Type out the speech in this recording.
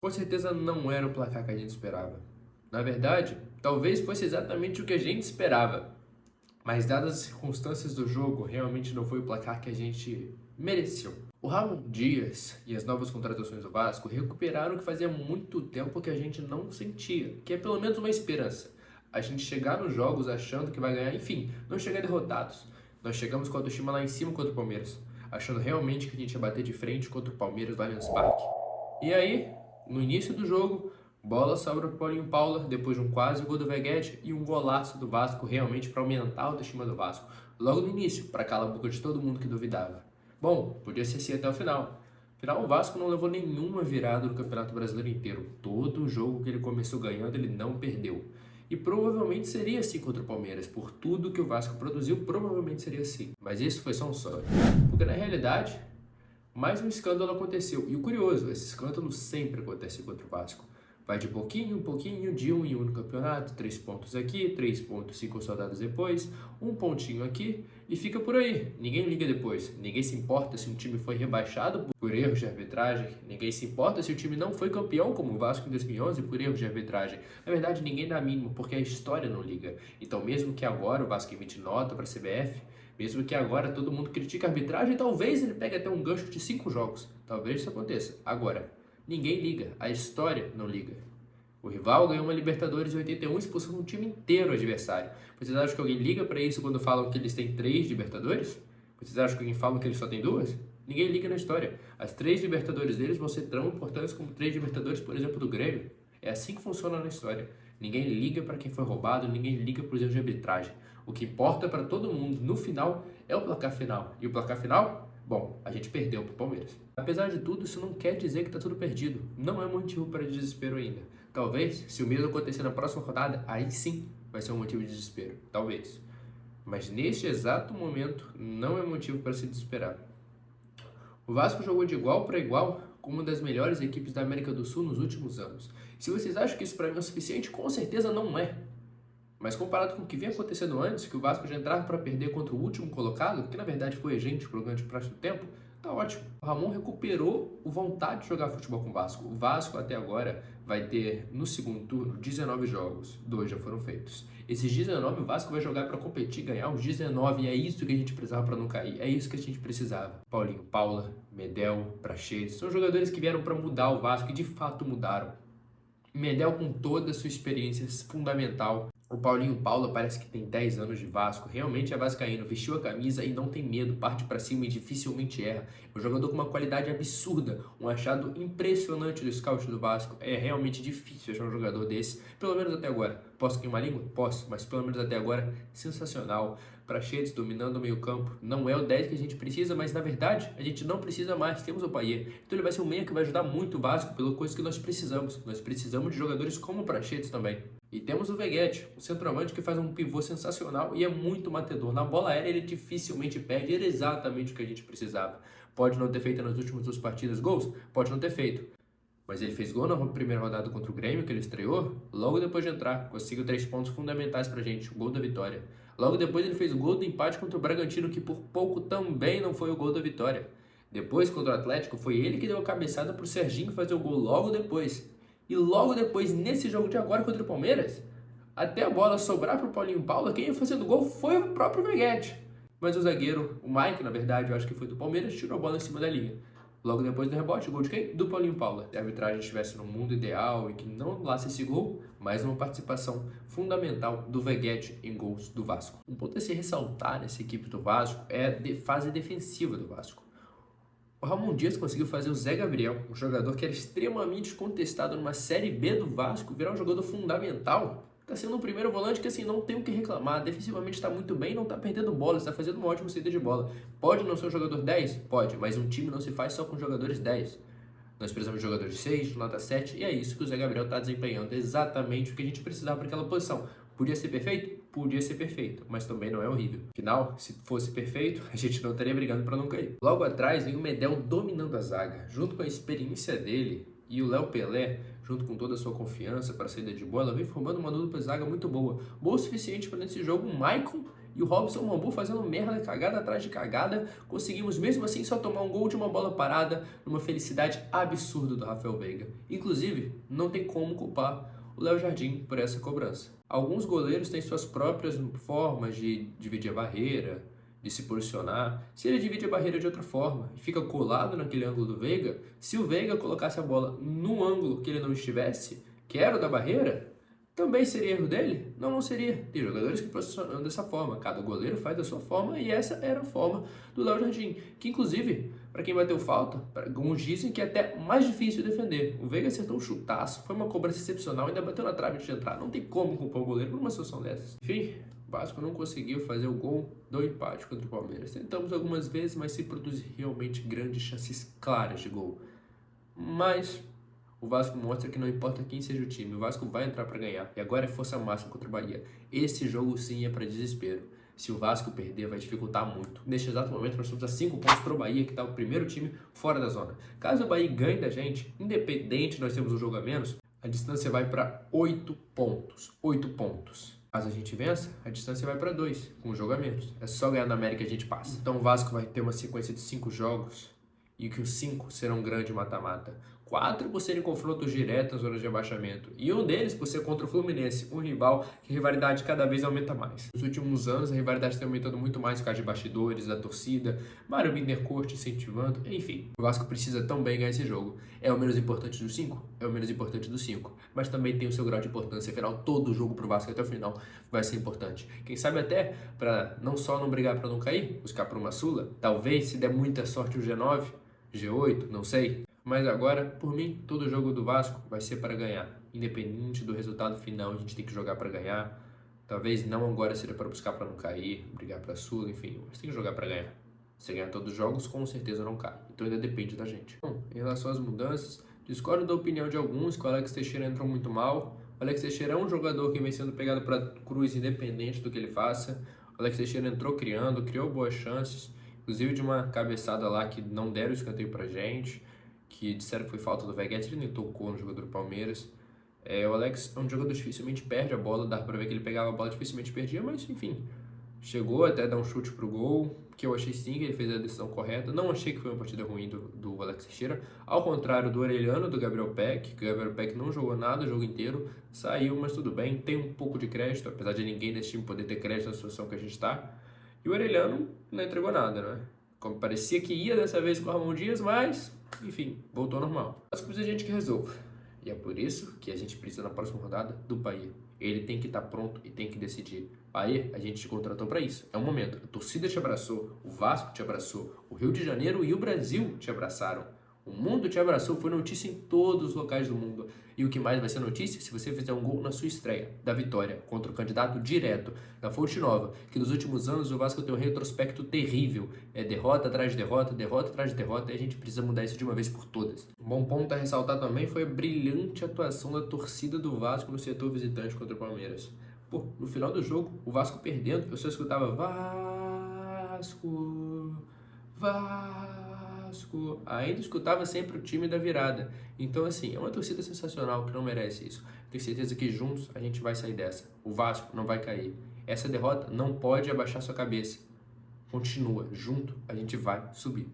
Com certeza não era o placar que a gente esperava. Na verdade, talvez fosse exatamente o que a gente esperava. Mas dadas as circunstâncias do jogo, realmente não foi o placar que a gente mereceu. O Ramon Dias e as novas contratações do Vasco recuperaram o que fazia muito tempo que a gente não sentia, que é pelo menos uma esperança. A gente chegar nos jogos achando que vai ganhar, enfim, não chegar derrotados. Nós chegamos com a autoestima lá em cima contra o Palmeiras, achando realmente que a gente ia bater de frente contra o Palmeiras no Allianz Parque. E aí, no início do jogo, bola sobra para o Paulinho Paula, depois de um quase gol do Veguete e um golaço do Vasco realmente para aumentar a autoestima do Vasco. Logo no início, para calar a boca de todo mundo que duvidava. Bom, podia ser assim até o final. Afinal, o Vasco não levou nenhuma virada no Campeonato Brasileiro inteiro. Todo jogo que ele começou ganhando, ele não perdeu. E provavelmente seria assim contra o Palmeiras. Por tudo que o Vasco produziu, provavelmente seria assim. Mas isso foi só um sonho. Porque na realidade, mais um escândalo aconteceu. E o curioso, esse escândalo sempre acontece contra o Vasco. Vai de pouquinho em pouquinho, de um em um no campeonato, 3 pontos aqui, 3 pontos 5 soldados depois, um pontinho aqui e fica por aí. Ninguém liga depois. Ninguém se importa se um time foi rebaixado por erros de arbitragem. Ninguém se importa se o time não foi campeão como o Vasco em 2011 por erros de arbitragem. Na verdade, ninguém dá mínimo porque a história não liga. Então, mesmo que agora o Vasco emite nota para a CBF, mesmo que agora todo mundo critique a arbitragem, talvez ele pegue até um gancho de 5 jogos. Talvez isso aconteça. Agora, ninguém liga. A história não liga. O rival ganhou uma Libertadores em 81 expulsando um time inteiro adversário. Vocês acham que alguém liga para isso quando falam que eles têm 3 Libertadores? Vocês acham que alguém fala que eles só têm 2? Ninguém liga na história. As 3 Libertadores deles vão ser tão importantes como 3 Libertadores, por exemplo, do Grêmio. É assim que funciona na história. Ninguém liga para quem foi roubado, ninguém liga para os erros de arbitragem. O que importa para todo mundo no final é o placar final. E o placar final? Bom, a gente perdeu para o Palmeiras. Apesar de tudo, isso não quer dizer que está tudo perdido. Não é motivo para desespero ainda. Talvez, se o mesmo acontecer na próxima rodada, aí sim vai ser um motivo de desespero. Talvez. Mas neste exato momento, não é motivo para se desesperar. O Vasco jogou de igual para igual com uma das melhores equipes da América do Sul nos últimos anos. Se vocês acham que isso para mim é o suficiente, com certeza não é. Mas comparado com o que vinha acontecendo antes, que o Vasco já entrava para perder contra o último colocado, que na verdade foi a gente por grande parte do tempo, tá ótimo. O Ramon recuperou a vontade de jogar futebol com o Vasco. O Vasco até agora vai ter no segundo turno 19 jogos, 2 já foram feitos. Esses 19 o Vasco vai jogar para competir, ganhar os 19 e é isso que a gente precisava para não cair. É isso que a gente precisava. Paulinho Paula, Medel, Praxedes, são jogadores que vieram para mudar o Vasco e de fato mudaram. Medel com toda a sua experiência fundamental. O Paulinho Paula parece que tem 10 anos de Vasco, realmente é vascaíno, vestiu a camisa e não tem medo, parte para cima e dificilmente erra. É um jogador com uma qualidade absurda, um achado impressionante do scout do Vasco. É realmente difícil achar um jogador desse, pelo menos até agora. Posso queimar a língua? Posso, mas pelo menos até agora, sensacional. Praxedes dominando o meio campo, não é o 10 que a gente precisa, mas na verdade a gente não precisa mais, temos o Payet. Então ele vai ser um meia que vai ajudar muito o Vasco pela coisa que nós precisamos. Nós precisamos de jogadores como o Praxedes também. E temos o Veguete, um centroavante que faz um pivô sensacional e é muito batedor. Na bola aérea ele dificilmente perde, era exatamente o que a gente precisava. Pode não ter feito nas últimas 2 partidas gols? Pode não ter feito. Mas ele fez gol na primeira rodada contra o Grêmio, que ele estreou, logo depois de entrar. Conseguiu 3 pontos fundamentais pra gente, o gol da vitória. Logo depois ele fez o gol do empate contra o Bragantino, que por pouco também não foi o gol da vitória. Depois, contra o Atlético, foi ele que deu a cabeçada pro Serginho fazer o gol logo depois. E logo depois, nesse jogo de agora contra o Palmeiras, até a bola sobrar pro Paulinho Paula, quem ia fazendo o gol foi o próprio Veguete. Mas o zagueiro, o Mike, na verdade, eu acho que foi do Palmeiras, tirou a bola em cima da linha. Logo depois do rebote, o gol de quem? Do Paulinho Paula. Se a arbitragem estivesse no mundo ideal e que não anulasse esse gol, mais uma participação fundamental do Veguete em gols do Vasco. Um ponto a se ressaltar nessa equipe do Vasco é a fase defensiva do Vasco. O Ramon Dias conseguiu fazer o Zé Gabriel, um jogador que era extremamente contestado numa Série B do Vasco, virar um jogador fundamental. Está sendo um primeiro volante que assim não tem o que reclamar, defensivamente está muito bem, não está perdendo bola, está fazendo uma ótima saída de bola. Pode não ser um jogador 10? Pode, mas um time não se faz só com jogadores 10. Nós precisamos de jogadores 6, nota 7, e é isso que o Zé Gabriel está desempenhando, exatamente o que a gente precisava para aquela posição. Podia ser perfeito? Podia ser perfeito, mas também não é horrível. Afinal, se fosse perfeito, a gente não estaria brigando para não cair. Logo atrás vem o Medel dominando a zaga, junto com a experiência dele e o Léo Pelé, junto com toda a sua confiança para a saída de bola, vem formando uma dupla zaga muito boa. Boa o suficiente para nesse jogo o Maicon E o Robson Bambu fazendo merda, cagada atrás de cagada. Conseguimos mesmo assim só tomar um gol de uma bola parada, numa felicidade absurda do Rafael Veiga. Inclusive, não tem como culpar o Léo Jardim por essa cobrança. Alguns goleiros têm suas próprias formas de dividir a barreira, de se posicionar. Se ele divide a barreira de outra forma e fica colado naquele ângulo do Veiga, se o Veiga colocasse a bola no ângulo que ele não estivesse, que era o da barreira, também seria erro dele? Não, não seria. Tem jogadores que posicionam dessa forma. Cada goleiro faz da sua forma e essa era a forma do Léo Jardim. Que inclusive, para quem bateu falta, alguns dizem que é até mais difícil defender. O Veiga acertou um chutaço, foi uma cobrança excepcional, ainda bateu na trave de entrar. Não tem como culpar o goleiro por uma situação dessas. Enfim, o Vasco não conseguiu fazer o gol do empate contra o Palmeiras. Tentamos algumas vezes, mas sem produzir realmente grandes chances claras de gol. Mas o Vasco mostra que não importa quem seja o time, o Vasco vai entrar para ganhar. E agora é força máxima contra o Bahia. Esse jogo sim é para desespero. Se o Vasco perder, vai dificultar muito. Neste exato momento, nós estamos a 5 pontos para o Bahia, que está o primeiro time fora da zona. Caso o Bahia ganhe da gente, independente de nós termos um jogo a menos, a distância vai para 8 pontos. 8 pontos. Caso a gente vença, a distância vai para 2, com um jogo a menos. É só ganhar na América e a gente passa. Então o Vasco vai ter uma sequência de 5 jogos e que os 5 serão um grande mata-mata. 4 por serem confrontos diretos nas zonas de abaixamento. E um deles por ser contra o Fluminense, um rival que a rivalidade cada vez aumenta mais. Nos últimos anos, a rivalidade tem aumentado muito mais por causa de bastidores, da torcida, Mário Bittencourt incentivando, enfim. O Vasco precisa também ganhar esse jogo. É o menos importante dos 5? É o menos importante dos 5. Mas também tem o seu grau de importância. Afinal, todo jogo pro Vasco até o final vai ser importante. Quem sabe até, para não só não brigar para não cair, buscar por uma Sula, talvez, se der muita sorte, o G9, G8, não sei. Mas agora, por mim, todo jogo do Vasco vai ser para ganhar. Independente do resultado final, a gente tem que jogar para ganhar. Talvez não agora seja para buscar para não cair, brigar para Sul, enfim. Mas tem que jogar para ganhar. Se ganhar todos os jogos, com certeza não cai. Então ainda depende da gente. Bom, em relação às mudanças, discordo da opinião de alguns que o Alex Teixeira entrou muito mal. O Alex Teixeira é um jogador que vem sendo pegado para cruz independente do que ele faça. O Alex Teixeira entrou criando, criou boas chances. Inclusive de uma cabeçada lá que não deram escanteio pra gente, que disseram que foi falta do Veguete, ele nem tocou no jogador do Palmeiras. O Alex é um jogador que dificilmente perde a bola, dá pra ver que ele pegava a bola, dificilmente perdia, mas enfim, chegou até a dar um chute pro gol, que eu achei sim que ele fez a decisão correta. Não achei que foi uma partida ruim do Alex Teixeira, ao contrário do Orelhano, do Gabriel Peck, que o Gabriel Peck não jogou nada o jogo inteiro, saiu, mas tudo bem, tem um pouco de crédito, apesar de ninguém desse time poder ter crédito na situação que a gente tá. E o Orelhano não entregou nada, né? Como parecia que ia dessa vez com o Ramon Dias, mas, enfim, voltou ao normal. Mas precisa de gente que resolva. E é por isso que a gente precisa na próxima rodada do Bahia. Ele tem que estar pronto e tem que decidir. Bahia, a gente te contratou para isso. É o momento. A torcida te abraçou, o Vasco te abraçou, o Rio de Janeiro e o Brasil te abraçaram. O mundo te abraçou, foi notícia em todos os locais do mundo. E o que mais vai ser notícia se você fizer um gol na sua estreia, da vitória, contra o candidato direto da Fonte Nova, que nos últimos anos o Vasco tem um retrospecto terrível. É derrota atrás de derrota, derrota atrás de derrota, e a gente precisa mudar isso de uma vez por todas. Um bom ponto a ressaltar também foi a brilhante atuação da torcida do Vasco no setor visitante contra o Palmeiras. Pô, no final do jogo, o Vasco perdendo, eu só escutava Vasco, Vasco. Ainda escutava sempre o time da virada. Então, assim, é uma torcida sensacional que não merece isso. Tenho certeza que juntos a gente vai sair dessa. O Vasco não vai cair. Essa derrota não pode abaixar sua cabeça. Continua, junto a gente vai subir.